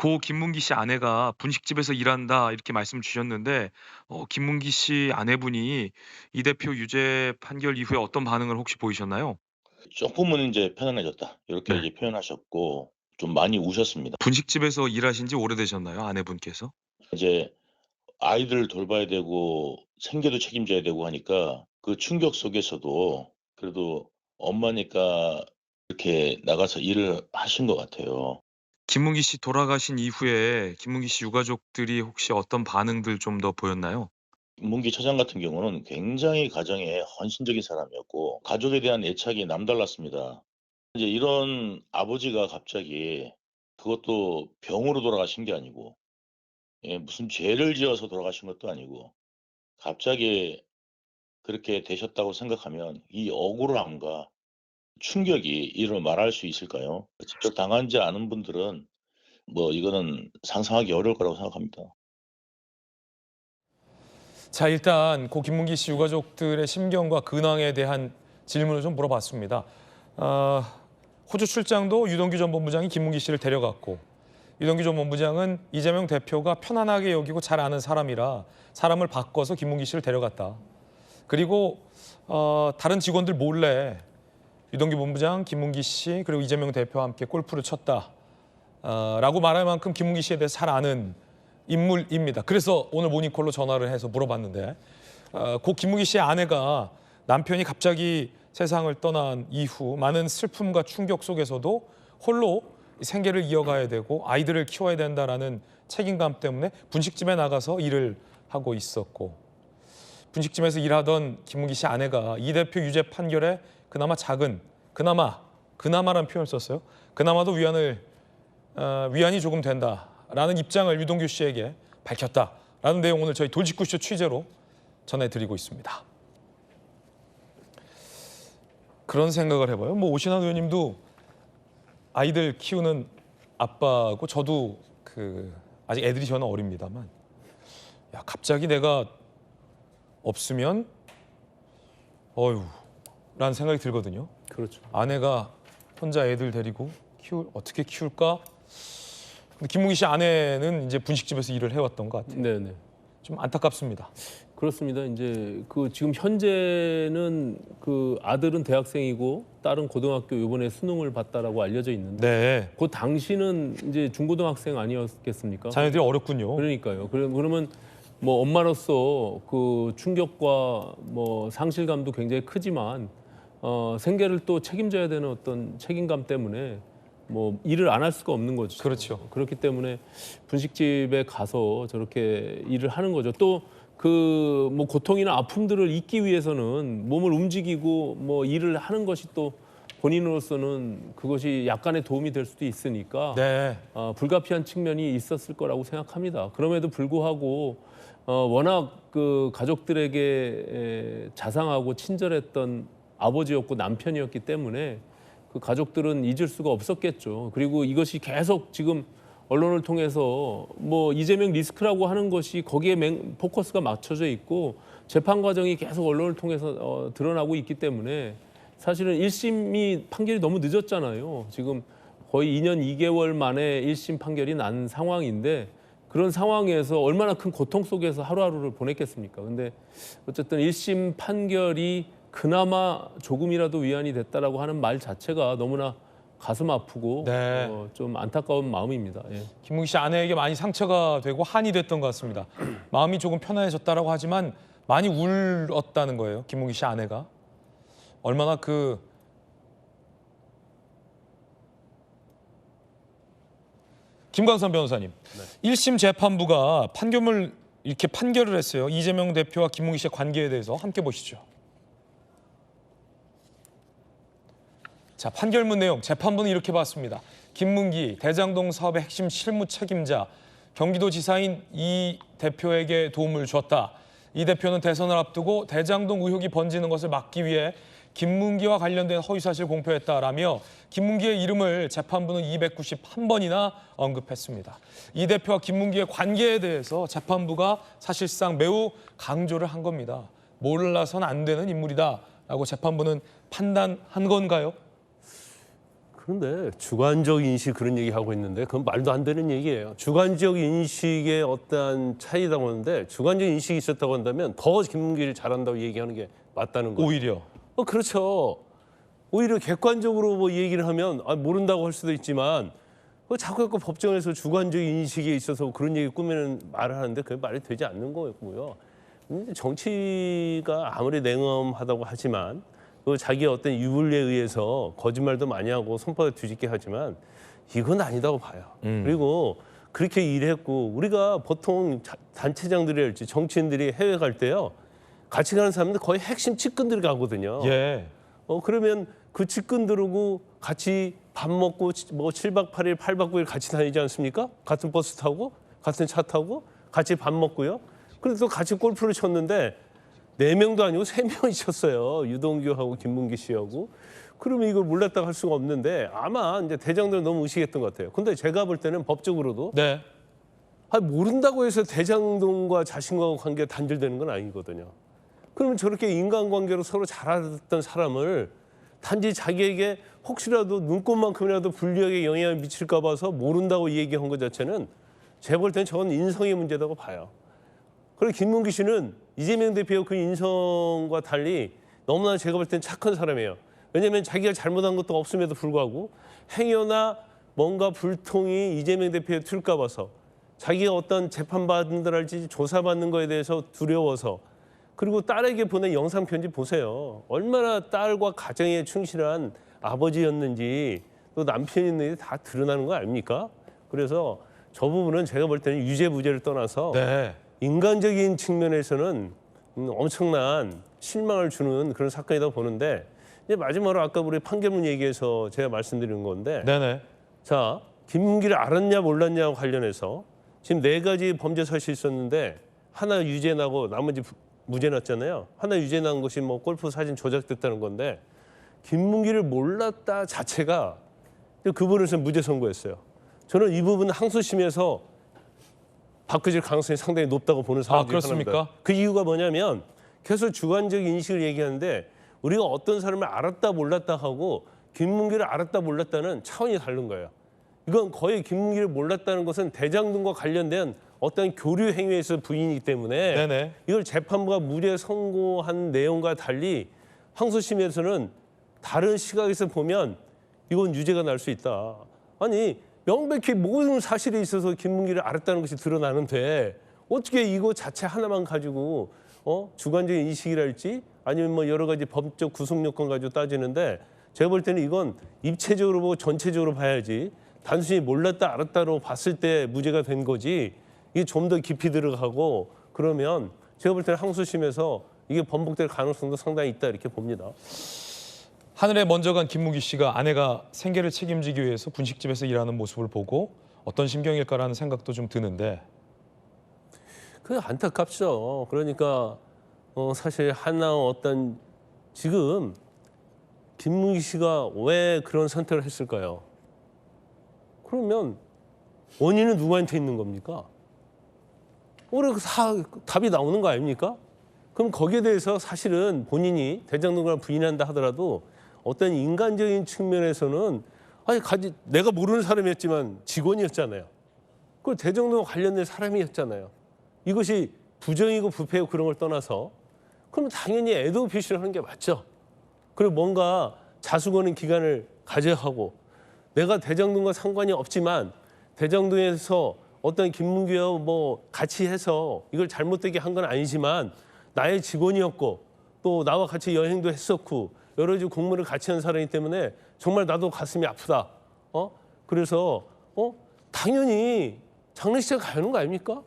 고 김문기 씨 아내가 "분식집에서 일한다." 이렇게 말씀 주셨는데 김문기 씨 아내분이 이 대표 유죄 판결 이후에 어떤 반응을 혹시 보이셨나요? 쪼끔은 인제 편안해졌다. 요렇게 네. 이제 표현하셨고 좀 많이 우셨습니다. 분식집에서 일하신 지 오래되셨나요? 아내분께서? 이제 아이들 돌봐야 되고 생계도 책임져야 되고 하니까 그 충격 속에서도 그래도 엄마니까 이렇게 나가서 일을 하신 것 같아요. 김문기 씨 돌아가신 이후에 김문기 씨 유가족들이 혹시 어떤 반응들 좀 더 보였나요? 문기 처장 같은 경우는 굉장히 가정에 헌신적인 사람이었고 가족에 대한 애착이 남달랐습니다. 이제 이런 아버지가 갑자기 그것도 병으로 돌아가신 게 아니고 예 무슨 죄를 지어서 돌아가신 것도 아니고 갑자기 그렇게 되셨다고 생각하면 이 억울함과 충격이 이를 말할 수 있을까요? 직접 당하지 않은 분들은 뭐 이거는 상상하기 어려울 거라고 생각합니다. 자, 일단 고 김문기 씨 유가족들의 심경과 근황에 대한 질문을 좀 물어봤습니다. 호주 출장도 유동규 전 본부장이 김문기 씨를 데려갔고, 유동규 전 본부장은 이재명 대표가 편안하게 여기고 잘 아는 사람이라 사람을 바꿔서 김문기 씨를 데려갔다. 그리고 다른 직원들 몰래 유동규 본부장, 김문기 씨 그리고 이재명 대표와 함께 골프를 쳤다. 라고 말할 만큼 김문기 씨에 대해서 잘 아는 인물입니다. 그래서 오늘 모닝콜로 전화를 해서 물어봤는데 고 김문기 씨의 아내가 남편이 갑자기 세상을 떠난 이후 많은 슬픔과 충격 속에서도 홀로 생계를 이어가야 되고 아이들을 키워야 된다라는 책임감 때문에 분식집에 나가서 일을 하고 있었고, 분식집에서 일하던 김문기 씨 아내가 이 대표 유죄 판결에 그나마 작은, 그나마란 표현을 썼어요. 그나마도 위안이 조금 된다라는 입장을 유동규 씨에게 밝혔다라는 내용 오늘 저희 돌직구쇼 취재로 전해드리고 있습니다. 그런 생각을 해봐요. 뭐 오신환 의원님도 아이들 키우는 아빠고 저도 아직 애들이 저는 어립니다만, 야 갑자기 내가 없으면 라는 생각이 들거든요. 그렇죠. 아내가 혼자 애들 데리고 어떻게 키울까? 근데 김문기 씨 아내는 이제 분식집에서 일을 해왔던 것 같아요. 네네. 좀 안타깝습니다. 그렇습니다. 이제 지금 현재는 아들은 대학생이고 딸은 고등학교 이번에 수능을 봤다라고 알려져 있는데 네, 그 당시는 이제 중고등학생 아니었겠습니까? 자녀들이 어렵군요. 그러니까요. 그러면 뭐 엄마로서 그 충격과 뭐 상실감도 굉장히 크지만 생계를 또 책임져야 되는 어떤 책임감 때문에 뭐 일을 안 할 수가 없는 거죠. 그렇죠. 그렇기 때문에 분식집에 가서 저렇게 일을 하는 거죠. 또 뭐 고통이나 아픔들을 잊기 위해서는 몸을 움직이고 뭐 일을 하는 것이 또 본인으로서는 그것이 약간의 도움이 될 수도 있으니까 네, 불가피한 측면이 있었을 거라고 생각합니다. 그럼에도 불구하고 워낙 그 가족들에게 자상하고 친절했던 아버지였고 남편이었기 때문에 그 가족들은 잊을 수가 없었겠죠. 그리고 이것이 계속 지금 언론을 통해서 뭐 이재명 리스크라고 하는 것이 거기에 포커스가 맞춰져 있고 재판 과정이 계속 언론을 통해서 드러나고 있기 때문에 사실은 1심이 판결이 너무 늦었잖아요. 지금 거의 2년 2개월 만에 1심 판결이 난 상황인데 그런 상황에서 얼마나 큰 고통 속에서 하루하루를 보냈겠습니까? 근데 어쨌든 1심 판결이 그나마 조금이라도 위안이 됐다라고 하는 말 자체가 너무나 가슴 아프고 네. 좀 안타까운 마음입니다. 예. 김문기 씨 아내에게 많이 상처가 되고 한이 됐던 것 같습니다. 마음이 조금 편안해졌다라고 하지만 많이 울었다는 거예요. 김문기 씨 아내가 얼마나 김광선 변호사님, 1심 재판부가 이렇게 판결을 했어요. 이재명 대표와 김문기 씨의 관계에 대해서 함께 보시죠. 자, 판결문 내용 재판부는 이렇게 봤습니다. 김문기 대장동 사업의 핵심 실무 책임자 경기도지사인 이 대표에게 도움을 줬다. 이 대표는 대선을 앞두고 대장동 의혹이 번지는 것을 막기 위해 김문기와 관련된 허위사실 공표했다라며 김문기의 이름을 재판부는 291번이나 언급했습니다. 이 대표와 김문기의 관계에 대해서 재판부가 사실상 매우 강조를 한 겁니다. 몰라서는 안 되는 인물이다라고 재판부는 판단한 건가요? 그런데 주관적 인식 그런 얘기하고 있는데 그건 말도 안 되는 얘기예요. 주관적 인식의 어떠한 차이라고 하는데 주관적 인식이 있었다고 한다면 더 김문기를 잘한다고 얘기하는 게 맞다는 거예요. 오히려. 그렇죠. 오히려 객관적으로 뭐 얘기를 하면 모른다고 할 수도 있지만 자꾸 법정에서 주관적 인식에 있어서 그런 얘기 꾸미는 말을 하는데 그게 말이 되지 않는 거고요. 정치가 아무리 냉엄하다고 하지만 또 자기의 어떤 유불리에 의해서 거짓말도 많이 하고 손바닥 뒤집게 하지만 이건 아니다고 봐요. 그리고 그렇게 일했고 우리가 보통 단체장들이랄지 정치인들이 해외 갈 때요. 같이 가는 사람들 거의 핵심 측근들이 가거든요. 예. 그러면 그 측근들하고 같이 밥 먹고 뭐 7박 8일, 8박 9일 같이 다니지 않습니까? 같은 버스 타고 같은 차 타고 같이 밥 먹고요. 그래서 같이 골프를 쳤는데 4명도 아니고 3명이 쳤어요. 유동규하고 김문기 씨하고. 그러면 이걸 몰랐다고 할 수가 없는데 아마 이제 대장들은 너무 의식했던 것 같아요. 근데 제가 볼 때는 법적으로도 네. 모른다고 해서 대장동과 자신과의 관계가 단절되는 건 아니거든요. 그러면 저렇게 인간관계로 서로 잘 알았던 사람을 단지 자기에게 혹시라도 눈꽃만큼이라도 불리하게 영향을 미칠까 봐서 모른다고 얘기한 것 자체는 제가 볼 때는 저건 인성의 문제라고 봐요. 그리고 김문기 씨는 이재명 대표의 그 인성과 달리 너무나 제가 볼 때는 착한 사람이에요. 왜냐하면 자기가 잘못한 것도 없음에도 불구하고 행여나 뭔가 불통이 이재명 대표에 튈까 봐서 자기가 어떤 재판받는다랄지 조사받는 거에 대해서 두려워서 그리고 딸에게 보낸 영상 편지 보세요. 얼마나 딸과 가정에 충실한 아버지였는지 또 남편이었는지 다 드러나는 거 아닙니까? 그래서 저 부분은 제가 볼 때는 유죄 무죄를 떠나서 네. 인간적인 측면에서는 엄청난 실망을 주는 그런 사건이라고 보는데 이제 마지막으로 아까 우리 판결문 얘기해서 제가 말씀드린 건데 네네. 자 김문기를 알았냐 몰랐냐 관련해서 지금 4가지 범죄 사실이 있었는데 하나 유죄 나고 나머지 무죄 났잖아요. 하나 유죄 난 것이 뭐 골프 사진 조작됐다는 건데 김문기를 몰랐다 자체가 그분에서 무죄 선고했어요. 저는 이 부분 항소심에서 바꿔질 가능성이 상당히 높다고 보는 사람 중에 하나입니다. 그렇습니까? 그 이유가 뭐냐면 계속 주관적 인식을 얘기하는데 우리가 어떤 사람을 알았다 몰랐다 하고 김문기를 알았다 몰랐다는 차원이 다른 거예요. 이건 거의 김문기를 몰랐다는 것은 대장동과 관련된 어떤 교류 행위에서 부인이기 때문에 네네. 이걸 재판부가 무죄 선고한 내용과 달리 항소심에서는 다른 시각에서 보면 이건 유죄가 날 수 있다. 아니 명백히 모든 사실에 있어서 김문기를 알았다는 것이 드러나는데 어떻게 이거 자체 하나만 가지고 주관적인 인식이랄지 아니면 뭐 여러 가지 법적 구속 요건 가지고 따지는데 제가 볼 때는 이건 입체적으로 보고 전체적으로 봐야지 단순히 몰랐다 알았다로 봤을 때 무죄가 된 거지 이게 좀 더 깊이 들어가고 그러면 제가 볼 때는 항소심에서 이게 번복될 가능성도 상당히 있다 이렇게 봅니다. 하늘에 먼저 간 김문기 씨가 아내가 생계를 책임지기 위해서 분식집에서 일하는 모습을 보고 어떤 심경일까라는 생각도 좀 드는데. 그 안타깝죠. 그러니까 사실 하나 어떤 지금 김문기 씨가 왜 그런 선택을 했을까요? 그러면 원인은 누구한테 있는 겁니까? 답이 나오는 거 아닙니까? 그럼 거기에 대해서 사실은 본인이 대장동을 부인한다 하더라도 어떤 인간적인 측면에서는 내가 모르는 사람이었지만 직원이었잖아요. 그 대장동 관련된 사람이었잖아요. 이것이 부정이고 부패고 그런 걸 떠나서 그럼 당연히 애도 표시를 하는 게 맞죠. 그리고 뭔가 자수거는 기간을 가져야 하고 내가 대장동과 상관이 없지만 대장동에서 어떤 김문기와 뭐 같이 해서 이걸 잘못되게 한 건 아니지만 나의 직원이었고 또 나와 같이 여행도 했었고 여러 가지 공무를 같이 한 사람이기 때문에 정말 나도 가슴이 아프다. 그래서 당연히 장례식장 가는 거 아닙니까?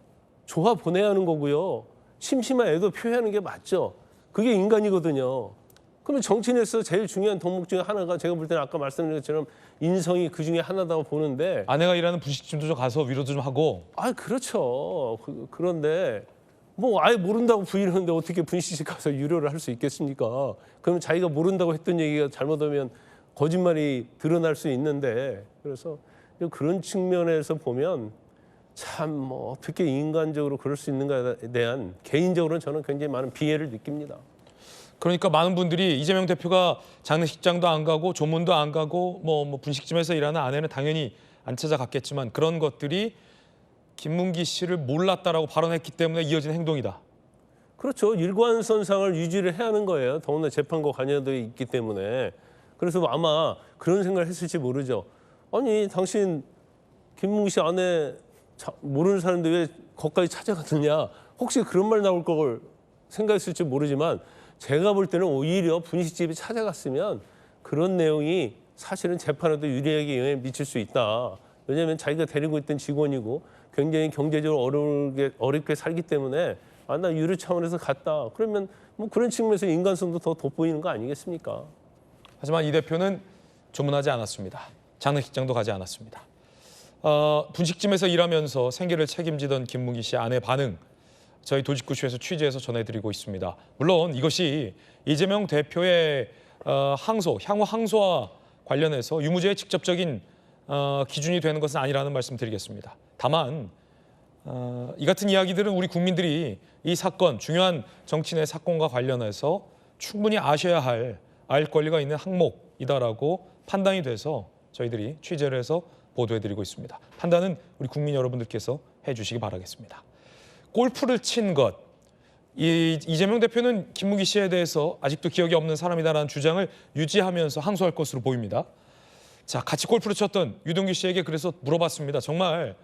조화 보내야 하는 거고요. 심심한 애도 표현하는 게 맞죠. 그게 인간이거든요. 그러면 정치인에서 제일 중요한 덕목 중에 하나가 제가 볼 때는 아까 말씀드린 것처럼 인성이 그 중에 하나다고 보는데 아내가 일하는 분식집도 좀 가서 위로도 좀 하고. 그렇죠. 그런데 뭐 아예 모른다고 부인하는데 어떻게 분식집 가서 유료를 할 수 있겠습니까? 그럼 자기가 모른다고 했던 얘기가 잘못하면 거짓말이 드러날 수 있는데 그래서 그런 측면에서 보면 참 뭐 어떻게 인간적으로 그럴 수 있는가에 대한 개인적으로는 저는 굉장히 많은 비애를 느낍니다. 그러니까 많은 분들이 이재명 대표가 장례식장도 안 가고 조문도 안 가고 뭐 분식집에서 일하는 아내는 당연히 안 찾아갔겠지만 그런 것들이 김문기 씨를 몰랐다라고 발언했기 때문에 이어진 행동이다. 그렇죠. 일관선상을 유지를 해야 하는 거예요. 더군다나 재판과 관여도 있기 때문에. 그래서 아마 그런 생각을 했을지 모르죠. 아니 당신 김문기 씨 아내 모르는 사람인데 왜 거기까지 찾아갔느냐. 혹시 그런 말 나올 걸 생각했을지 모르지만 제가 볼 때는 오히려 분식집에 찾아갔으면 그런 내용이 사실은 재판에도 유리하게 영향을 미칠 수 있다. 왜냐하면 자기가 데리고 있던 직원이고 굉장히 경제적으로 어렵게 살기 때문에 나 유료 차원에서 갔다. 그러면 뭐 그런 측면에서 인간성도 더 돋보이는 거 아니겠습니까? 하지만 이 대표는 조문하지 않았습니다. 장례식장도 가지 않았습니다. 분식집에서 일하면서 생계를 책임지던 김문기 씨 아내 반응 저희 도직구쇼에서 취재해서 전해드리고 있습니다. 물론 이것이 이재명 대표의 향후 항소와 관련해서 유무죄의 직접적인 기준이 되는 것은 아니라는 말씀 드리겠습니다. 다만 이 같은 이야기들은 우리 국민들이 이 사건, 중요한 정치인의 사건과 관련해서 충분히 아셔야 알 권리가 있는 항목이다라고 판단이 돼서 저희들이 취재를 해서 보도해드리고 있습니다. 판단은 우리 국민 여러분들께서 해주시기 바라겠습니다. 골프를 친 것, 이재명 대표는 김문기 씨에 대해서 아직도 기억이 없는 사람이다라는 주장을 유지하면서 항소할 것으로 보입니다. 자, 같이 골프를 쳤던 유동규 씨에게 그래서 물어봤습니다. 정말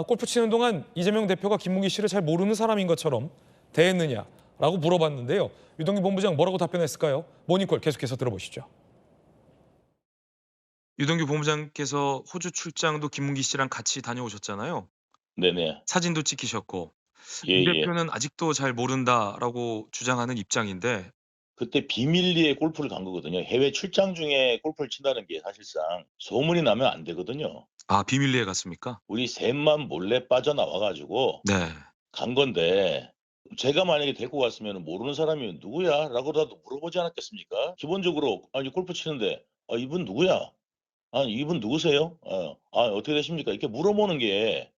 골프 치는 동안 이재명 대표가 김문기 씨를 잘 모르는 사람인 것처럼 대했느냐라고 물어봤는데요. 유동규 본부장 뭐라고 답변했을까요? 모닝콜 계속해서 들어보시죠. 유동규 본부장께서 호주 출장도 김문기 씨랑 같이 다녀오셨잖아요. 네네. 사진도 찍히셨고 예, 이 예. 대표는 아직도 잘 모른다라고 주장하는 입장인데 그때 비밀리에 골프를 간 거거든요. 해외 출장 중에 골프를 친다는 게 사실상 소문이 나면 안 되거든요. 비밀리에 갔습니까? 우리 셋만 몰래 빠져나와 가지고 네. 간 건데 제가 만약에 데리고 갔으면 모르는 사람이 누구야? 라고라도 물어보지 않았겠습니까? 기본적으로 아니 골프 치는데 이분 누구야? 이분 누구세요? 어떻게 되십니까? 이렇게 물어보는 게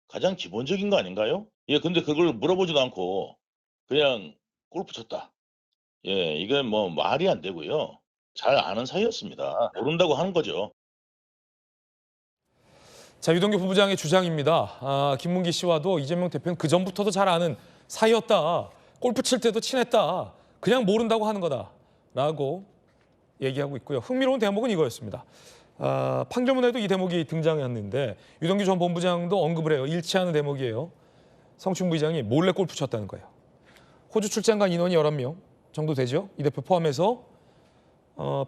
가장 기본적인 거 아닌가요? 예, 근데 그걸 물어보지도 않고 그냥 골프 쳤다. 예, 이건 뭐 말이 안 되고요. 잘 아는 사이였습니다. 모른다고 하는 거죠. 자, 유동규 본부장의 주장입니다. 김문기 씨와도 이재명 대표는 그 전부터도 잘 아는 사이였다. 골프 칠 때도 친했다. 그냥 모른다고 하는 거다라고 얘기하고 있고요. 흥미로운 대목은 이거였습니다. 판결문에도 이 대목이 등장했는데 유동규 전 본부장도 언급을 해요. 일치하는 대목이에요. 성춘 부의장이 몰래 골프 쳤다는 거예요. 호주 출장 간 인원이 11명 정도 되죠. 이 대표 포함해서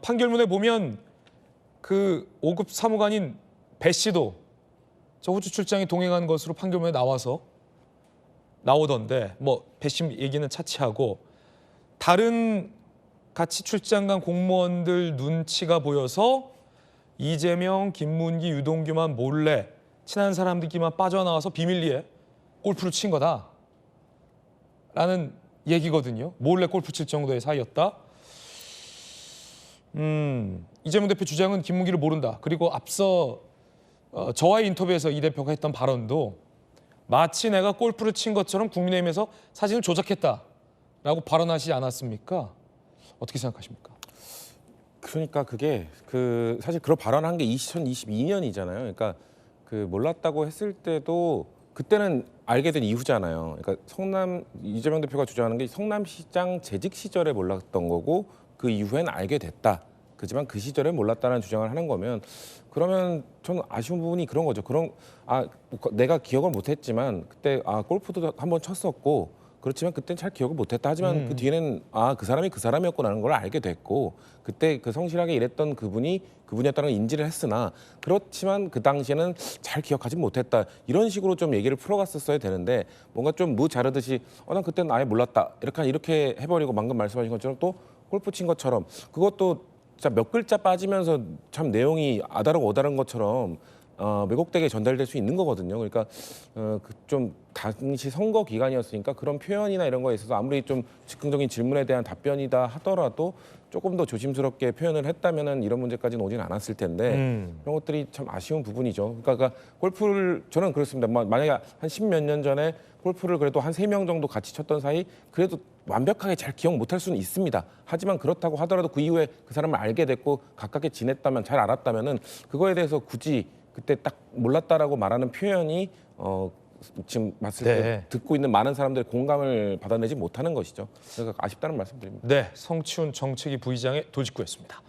판결문에 보면 그 5급 사무관인 배 씨도 저 호주 출장에 동행한 것으로 판결문에 나오던데 뭐 배 씨 얘기는 차치하고 다른 같이 출장 간 공무원들 눈치가 보여서 이재명, 김문기, 유동규만 몰래 친한 사람들끼리만 빠져나와서 비밀리에 골프를 친 거다라는 얘기거든요. 몰래 골프 칠 정도의 사이였다. 이재명 대표 주장은 김문기를 모른다. 그리고 앞서 저와의 인터뷰에서 이 대표가 했던 발언도 마치 내가 골프를 친 것처럼 국민의힘에서 사진을 조작했다라고 발언하지 않았습니까? 어떻게 생각하십니까? 그러니까 그게 사실 그런 발언한 게 2022년이잖아요. 그러니까 몰랐다고 했을 때도 그때는 알게 된 이후잖아요. 그러니까 이재명 대표가 주장하는 게 성남시장 재직 시절에 몰랐던 거고 그 이후엔 알게 됐다. 그렇지만 그 시절에 몰랐다는 주장을 하는 거면 그러면 저는 아쉬운 부분이 그런 거죠. 내가 기억을 못했지만 그때 골프도 한번 쳤었고 그렇지만 그때는 잘 기억을 못했다. 하지만 그 뒤에는 그 사람이 그 사람이었구나라는 걸 알게 됐고 그때 그 성실하게 일했던 그분이었다는 걸 인지를 했으나 그렇지만 그 당시에는 잘 기억하지 못했다. 이런 식으로 좀 얘기를 풀어갔었어야 되는데 뭔가 좀 무 자르듯이 난 그때는 아예 몰랐다. 이렇게 해버리고 방금 말씀하신 것처럼 또 골프 친 것처럼 그것도 진짜 몇 글자 빠지면서 참 내용이 아다르고 어다른 것처럼 왜곡되게 전달될 수 있는 거거든요. 그러니까 좀 당시 선거 기간이었으니까 그런 표현이나 이런 거에 있어서 아무리 좀 즉흥적인 질문에 대한 답변이다 하더라도 조금 더 조심스럽게 표현을 했다면은 이런 문제까지는 오진 않았을 텐데 그런 것들이 참 아쉬운 부분이죠. 그러니까 골프를 저는 그렇습니다. 만약에 한 10몇 년 전에 골프를 그래도 한 3명 정도 같이 쳤던 사이 그래도 완벽하게 잘 기억 못할 수는 있습니다. 하지만 그렇다고 하더라도 그 이후에 그 사람을 알게 됐고 가깝게 지냈다면 잘 알았다면은 그거에 대해서 굳이 그때 딱 몰랐다라고 말하는 표현이 지금 봤을 때 네. 듣고 있는 많은 사람들의 공감을 받아내지 못하는 것이죠. 그래서 아쉽다는 말씀드립니다. 네, 성치훈 정책위 부의장의 도직구였습니다.